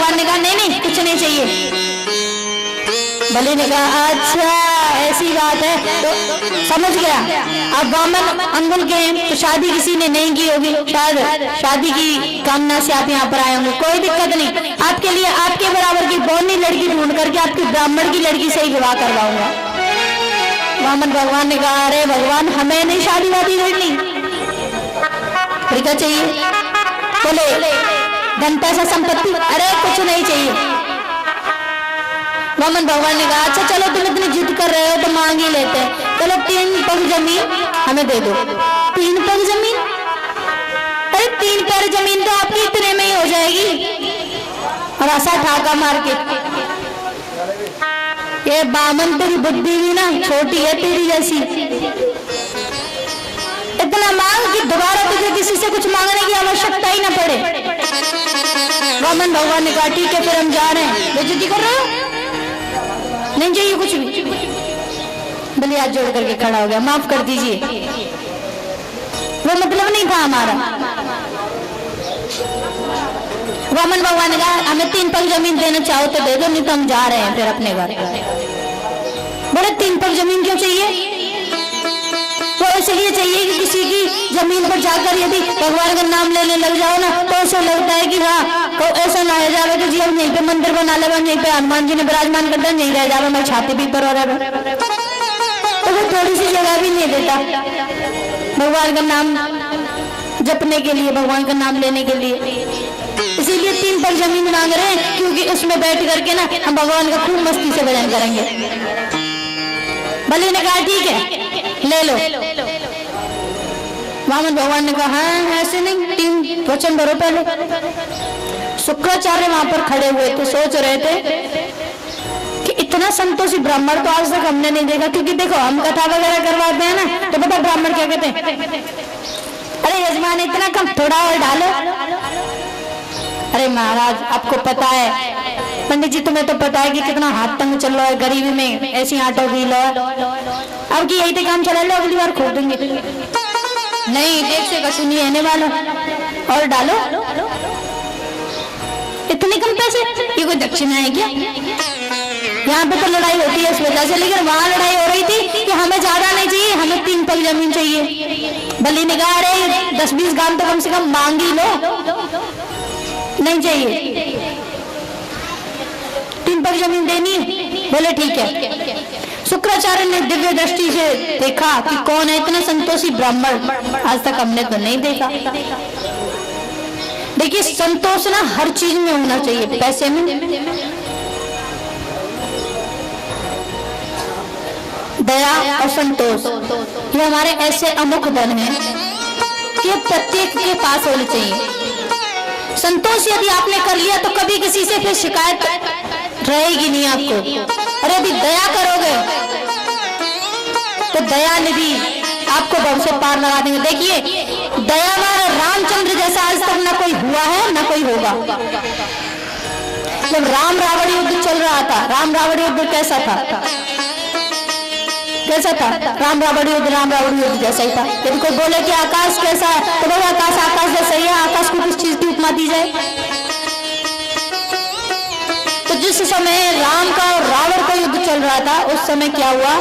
भगवान ने कहा नहीं नहीं कुछ नहीं चाहिए। बलि ने कहा अच्छा ऐसी बात है, तो समझ गया। अब वामन अंगुल के हैं तो शादी किसी ने नहीं की होगी, शायद शादी की कामना से आप यहाँ पर आए होंगे। कोई दिक्कत नहीं, आपके लिए आपके बराबर की बौनी लड़की ढूंढ करके आपके ब्राह्मण की लड़की से ही विवाह करवाऊंगा। वामन भगवान ने कहा अरे भगवान हमें नहीं शादी वादी करनी, फिर क्या चाहिए? बोले धन पैसा संपत्ति, अरे कुछ नहीं चाहिए। वामन भगवान ने कहा अच्छा चलो तुम इतनी जिद कर रहे हो तो मांग ही लेते हैं, चलो 3 पग जमीन हमें दे दो। 3 पग जमीन? अरे 3 पैर जमीन तो आपकी इतने में ही हो जाएगी। और ऐसा ठाका मार के ये बामन तेरी बुद्धि भी ना छोटी है तेरी जैसी, इतना मांग कि दोबारा तुझे किसी से कुछ मांगने की आवश्यकता ही ना पड़े। वामन भगवान ने कहा ठीक है फिर हम जा रहे हैं। बेइज्जती कर रहे हो? नहीं चाहिए कुछ भी। बलि हाथ जोड़ करके खड़ा हो गया, माफ कर दीजिए, वो मतलब नहीं था हमारा। वामन भगवान ने कहा हमें 3 पग जमीन देना चाहो तो दे दो, नहीं तो हम जा रहे हैं फिर अपने घर। बोले 3 पग जमीन क्यों चाहिए? वो इसलिए चाहिए कि किसी की जमीन पर जाकर यदि भगवान का नाम लेने लग जाओ ना तो ऐसा लगता है कि हाँ तो ऐसा ना रह जावे कि जी हम यहीं पे मंदिर बना ले, यहीं पे हनुमान जी ने विराजमान कर दिया, नहीं रह जावे मैं छाती भी पर और तो वो थोड़ी सी जगह भी नहीं देता भगवान का नाम जपने के लिए, भगवान का नाम लेने के लिए। इसीलिए 3 पग जमीन मांग रहे हैं क्योंकि उसमें बैठ करके ना हम भगवान का खूब मस्ती से भजन करेंगे। बलि ने कहा ठीक है ले लो। वामन भगवान ने कहा हाँ ऐसे नहीं, 3 वचन भरो पहले। शुक्राचार्य वहां पर खड़े हुए थे, सोच रहे थे कि इतना संतोषी ब्राह्मण तो आज तक हमने नहीं देखा। क्योंकि देखो हम कथा वगैरह करवाते हैं ना तो पता ब्राह्मण क्या कहते हैं, अरे यजमान इतना कम थोड़ा और डालो। अरे महाराज आपको पता है, पंडित जी तुम्हें तो पता है कि कितना हाथ तंग चल रहा है गरीबी में, ऐसी आटो भी लो, अब की यही तो काम चला लो, अगली बार खोल देंगे। नहीं देख से कछु नहीं रहने वाला, और डालो। इतने कम पैसे, ये कोई दक्षिणा है क्या? यहाँ पे तो लड़ाई होती है इस वजह से, लेकिन वहां लड़ाई हो रही थी कि हमें ज्यादा नहीं चाहिए, हमें 3 पग जमीन चाहिए। बलि ने कहा अरे 10-20 गांव तो कम से कम मांग ही लो, नहीं चाहिए 3 पग जमीन देनी है। बोले ठीक है। शुक्राचार्य ने दिव्य दृष्टि से देखा कि कौन है इतना संतोषी ब्राह्मण, आज तक हमने तो नहीं देखा। देखिए संतोष ना हर चीज में होना चाहिए, पैसे में, दया और संतोष, ये हमारे ऐसे अमुक धन हैं कि प्रत्येक के पास होने चाहिए। संतोष यदि आपने कर लिया तो कभी किसी से फिर शिकायत रहेगी नहीं आपको। और यदि दया करोगे तो दया निधि आपको भव से पार लगा देंगे। देखिए दयावान रामचंद्र जैसा आज तक ना कोई हुआ है ना कोई होगा। जब राम रावण युद्ध चल रहा था, राम रावण युद्ध कैसा था? कैसा था? राम रावण युद्ध जैसा ही था। यदि कोई बोले कि आकाश कैसा है तो बोले आकाश जैसा ही है। आकाश को किस चीज की उपमा दी जाए? तो जिस समय राम का और रावण का युद्ध चल रहा था उस समय क्या हुआ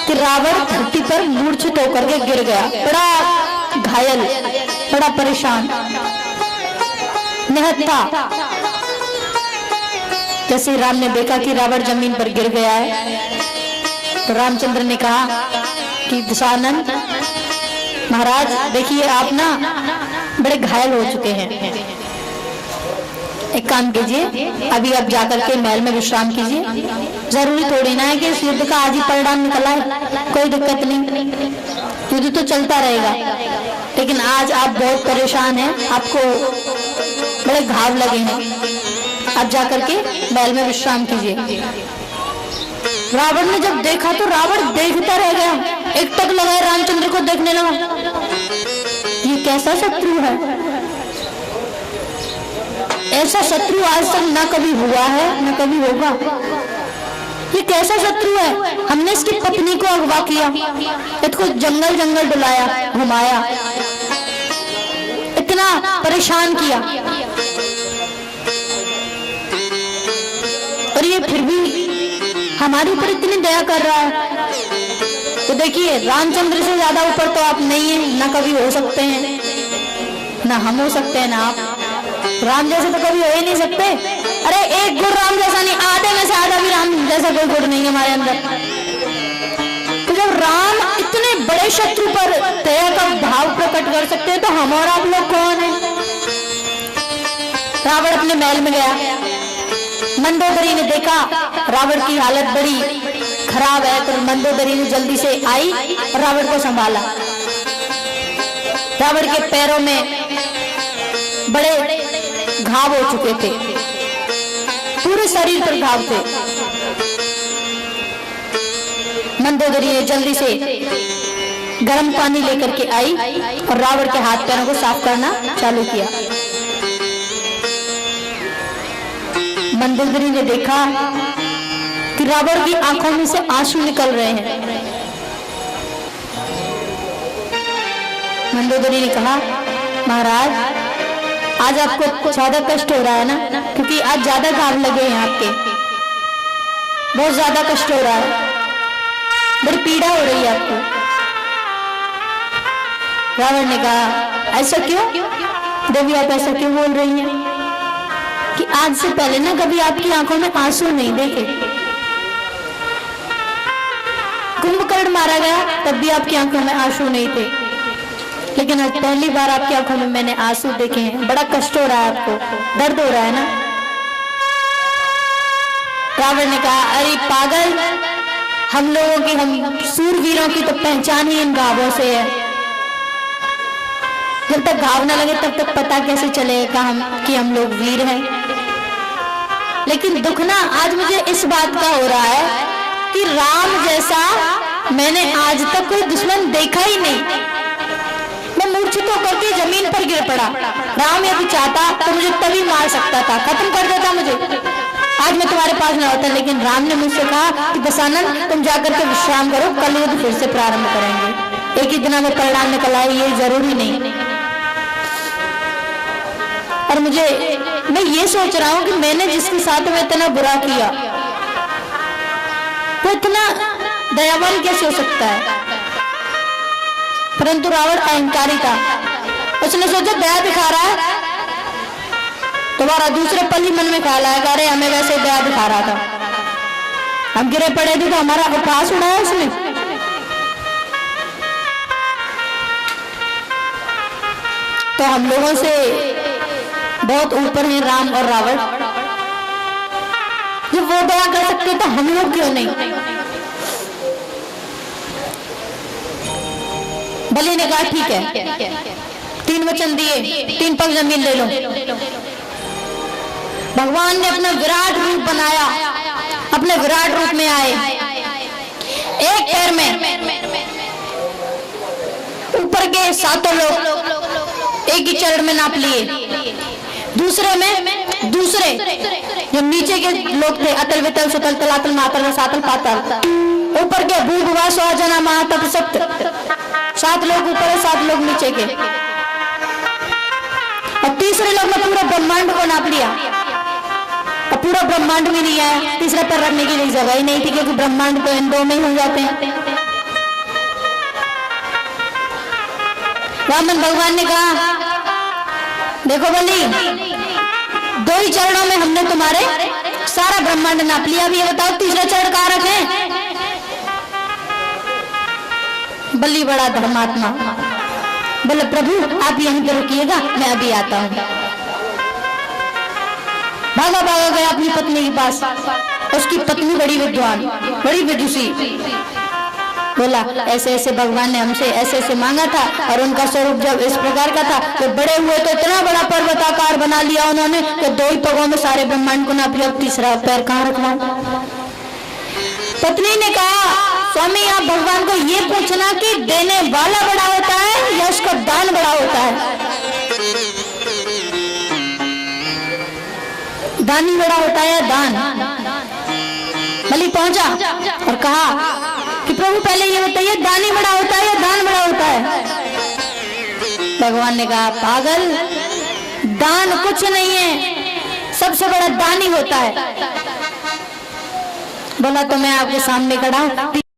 कि रावण धरती पर मूर्छित होकर के गिर गया, बड़ा घायल, बड़ा परेशान, निहत था। जैसे राम ने देखा कि रावण जमीन पर गिर गया है तो रामचंद्र ने कहा कि दशानन महाराज देखिए आप ना बड़े घायल हो चुके हैं, एक काम कीजिए अभी आप जाकर के महल में विश्राम कीजिए। जरूरी थोड़ी ना है कि इस युद्ध का आज ही परिणाम निकला है, कोई दिक्कत नहीं, युद्ध तो चलता रहेगा, लेकिन आज आप बहुत परेशान हैं, आपको बड़े घाव लगे हैं, आप जाकर के महल में विश्राम कीजिए। रावण ने जब देखा तो रावण देखता रह गया, एक टक लगाए रामचंद्र को देखने लगा, ये कैसा शत्रु है? ऐसा शत्रु आज तक ना कभी हुआ है ना कभी होगा। ये कैसा शत्रु है? हमने इसकी पत्नी को अगवा किया, इसको जंगल जंगल डुलाया, घुमाया, इतना परेशान किया। और ये फिर भी हमारे ऊपर इतनी दया कर रहा है। तो देखिए, रामचंद्र से ज्यादा ऊपर तो आप नहीं है, ना कभी हो सकते हैं, ना हम हो सकते हैं, ना आप। राम जैसे तो कभी हो ही नहीं सकते। अरे एक गुण राम जैसा नहीं, आधे में से आधा भी राम जैसा कोई गुण नहीं है हमारे अंदर। तो जब राम इतने बड़े शत्रु पर दया का भाव प्रकट कर सकते हैं, तो हम और आप लोग कौन है? रावण अपने महल में गया, मंदोदरी ने देखा रावण की हालत बड़ी खराब है, तो मंदोदरी ने जल्दी से आई और रावण को संभाला। रावण के पैरों में बड़े घाव हो चुके थे, पूरे शरीर पर घाव थे। मंदोदरी ने जल्दी से गर्म पानी लेकर के आई और रावण के हाथ पैरों को साफ करना चालू किया। मंदोदरी ने देखा कि रावण की आंखों में से आंसू निकल रहे हैं। मंदोदरी ने कहा, महाराज आज आपको ज्यादा कष्ट हो रहा है ना, क्योंकि आज ज्यादा घाव लगे हैं आपके, बहुत ज्यादा कष्ट हो रहा है, बड़ी पीड़ा हो रही है आपको। रावण ने कहा, ऐसा क्यों देवी, आप ऐसा क्यों बोल रही हैं कि आज से पहले ना कभी आपकी आंखों में आंसू नहीं देखे। कुंभकर्ण मारा गया तब भी आपकी आंखों में आंसू नहीं थे, लेकिन आज पहली बार आपकी आंखों में मैंने आंसू देखे हैं। बड़ा कष्ट हो रहा है आपको, दर्द हो रहा है ना? रावण ने कहा, अरे पागल, हम लोगों की, हम सूरवीरों की तो पहचान ही इन घावों से है। जब तक घाव न लगे तब तक पता कैसे चलेगा कि हम लोग वीर हैं। लेकिन दुख ना आज मुझे इस बात का हो रहा है कि राम जैसा मैंने आज तक कोई दुश्मन देखा ही नहीं। मैं मूर्छित होकर के जमीन पर गिर पड़ा। राम यदि चाहता तो मुझे तभी मार सकता था, खत्म कर देता मुझे, आज मैं तुम्हारे पास न होता। लेकिन राम ने मुझसे कहा कि दशानन, तुम जाकर के विश्राम करो, कल युद्ध फिर से प्रारंभ करेंगे। एक ही दिन में परिणाम निकल आए, ये जरूरी नहीं। और मैं ये सोच रहा हूं कि मैंने जिसके साथ में इतना बुरा किया वो इतना दयावान कैसे हो सकता है? परंतु रावण अहंकारी था, उसने सोचा दया दिखा रहा है, तुम्हारा दूसरे पल ही मन में ख्याल आएगा, अरे हमें वैसे दया दिखा रहा था, हम गिरे पड़े थे तो हमारा उपहास उड़ाया उसने। तो हम लोगों से बहुत ऊपर हैं राम और रावण। जब वो दया कर सकते तो हम लोग क्यों नहीं? बलि ने कहा, ठीक है, 3 वचन दिए, 3 पग जमीन ले लो। भगवान ने अपना विराट रूप बनाया, अपने विराट रूप में आए। एक पैर में ऊपर के 7 लोग एक ही चरण में नाप लिए, दूसरे में दूसरे जो नीचे के लोग थे, अतल वितल सुतल तलातल मातल सातल पातल, ऊपर के भू भुवा स्वजना महातप सप्त, 7 लोग ऊपर है, 7 लोग नीचे के। और तीसरे लोग ने पूरा ब्रह्मांड को नाप लिया, और पूरा ब्रह्मांड में नहीं आया, तीसरे पर रखने के लिए जगह ही नहीं थी, क्योंकि ब्रह्मांड तो इन 2 में ही हो जाते हैं। वामन भगवान ने कहा, देखो बलि, 2 ही चरणों में हमने तुम्हारे सारा ब्रह्मांड नाप लिया, अभी ये बताओ तीसरा चरण कहाँ रखे? बलि बड़ा धर्मात्मा बोले, प्रभु आप यहीं पर रुकिएगा, मैं अभी आता हूँ। भागा भागा गया अपनी पत्नी के पास। उसकी पत्नी बड़ी विद्वान, बड़ी विदुषी, बोला ऐसे ऐसे भगवान ने हमसे ऐसे ऐसे मांगा था, और उनका स्वरूप जब इस प्रकार का था तो बड़े हुए तो इतना बड़ा पर्वताकार बना लिया उन्होंने कि 2 ही पगों में सारे ब्रह्मांड को नाप लिया, तीसरा पैर कहाँ रखना? पत्नी ने कहा, स्वामी आप भगवान को ये पूछना कि देने वाला बड़ा होता है या उसका दान बड़ा होता है? दानी बड़ा होता है या दान? बलि पहुंचा और कहा कि प्रभु पहले ये बताइए, दानी बड़ा होता है या दान बड़ा होता है? भगवान ने कहा, पागल, दान कुछ नहीं है, सबसे बड़ा दानी होता है। बोला तो मैं आपके सामने खड़ा हूँ।